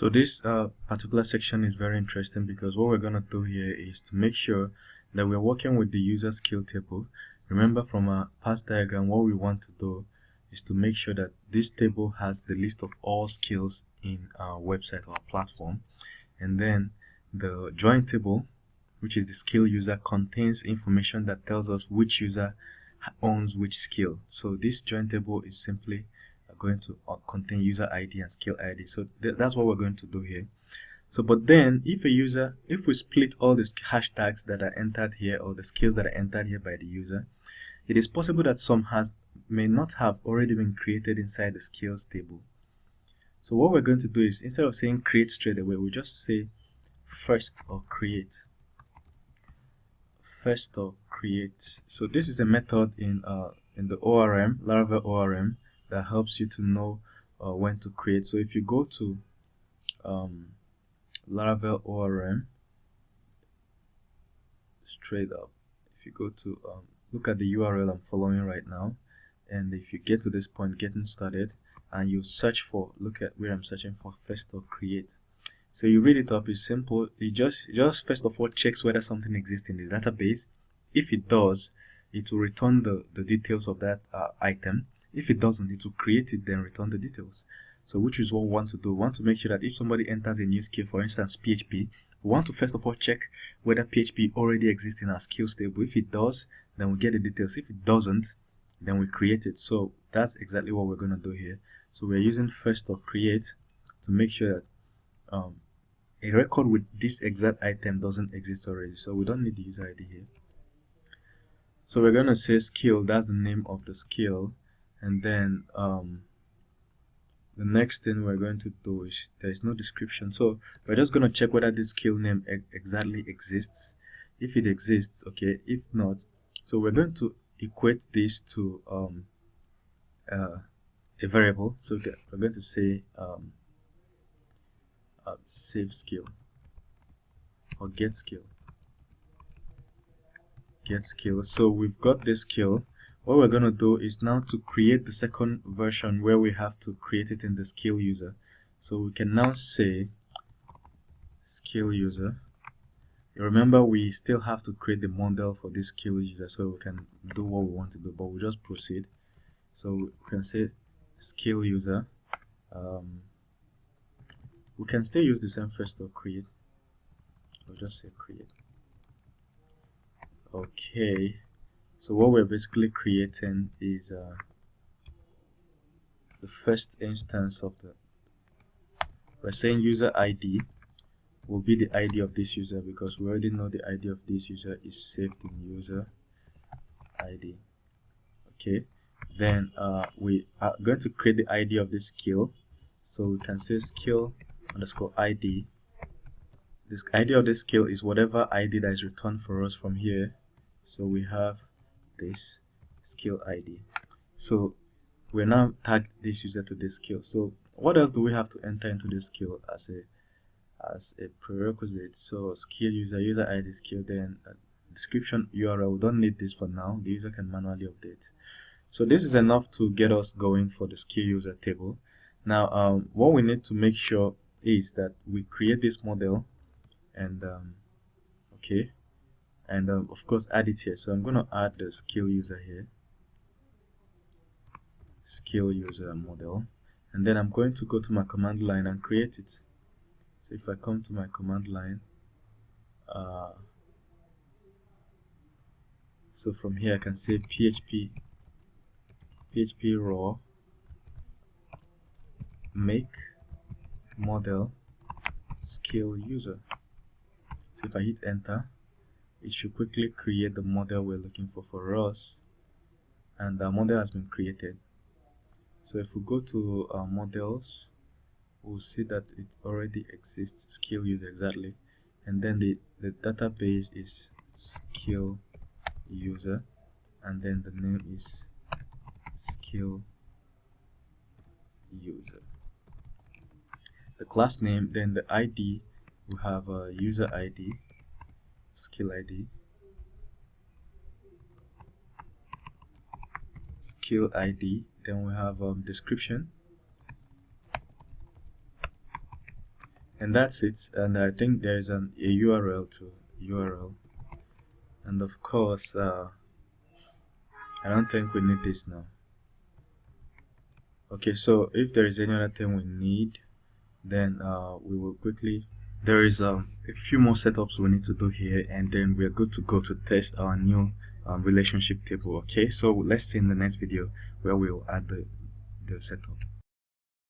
So this particular section is very interesting because what we're going to do here is to make sure that we're working with the user skill table. Remember from our past diagram, what we want to do is to make sure that this table has the list of all skills in our website or platform, and then the join table, which is the skill user, contains information that tells us which user owns which skill. So this join table is simply going to contain user ID and skill ID. So that's what we're going to do here. So but then if we split all the hashtags that are entered here, or the skills that are entered here by the user, it is possible that some may not have already been created inside the skills table. So what we're going to do is, instead of saying create straight away, we just say first or create. First or create. So this is a method in the ORM, Laravel ORM, that helps you to know when to create. So if you go to Laravel ORM, straight up, if you go to look at the URL I'm following right now, and if you get to this point, getting started, and you search for, look at where I'm searching for, first or create. So you read it up. It's simple. It just first of all checks whether something exists in the database. If it does, it will return the details of that item. If it doesn't, it will create it, then return the details. So which is what we want to do. We want to make sure that if somebody enters a new skill, for instance PHP, we want to first of all check whether PHP already exists in our skills table. If it does, then we get the details. If it doesn't, then we create it. So that's exactly what we're going to do here. So we're using first or create to make sure that a record with this exact item doesn't exist already. So we don't need the user ID here. So we're going to say skill, that's the name of the skill, and then the next thing we're going to do is, there is no description, so we're just going to check whether this skill name exactly exists. If it exists, okay. If not, so we're going to equate this to a variable. So we're going to say save skill or get skill. So we've got this skill. What we're going to do is now to create the second version where we have to create it in the skill user. So we can now say skill user. You remember we still have to create the model for this skill user so we can do what we want to do, but we'll just proceed. So we can say skill user. We can still use the same first or create. We'll just say create. Okay, so what we're basically creating is the first instance of we're saying user ID will be the ID of this user, because we already know the ID of this user is saved in user ID. Okay, then we are going to create the ID of this skill, so we can say skill underscore ID. This ID of this skill is whatever ID that is returned for us from here. So we have this skill ID. So we now tag this user to this skill. So what else do we have to enter into this skill as a prerequisite? So skill user ID skill, then description URL. We don't need this for now. The user can manually update. So this is enough to get us going for the skill user table. Now what we need to make sure is that we create this model, and okay, and of course add it here. So I'm going to add the skill user here, skill user model, and then I'm going to go to my command line and create it. So if I come to my command line, so from here I can say php raw make model skill user. So if I hit enter, it should quickly create the model we're looking for us, and the model has been created. So if we go to our models, we'll see that it already exists, skill user exactly, and then the database is skill user, and then the name is skill user. The class name, then the ID, we have a user ID, skill ID, skill ID, then we have description, And that's it. And I think there is a URL to URL, and of course I don't think we need this now. Okay, so if there is any other thing we need, then we will quickly, there is a few more setups we need to do here, and then we're good to go to test our new relationship table. Okay, so let's see in the next video where we'll add the setup.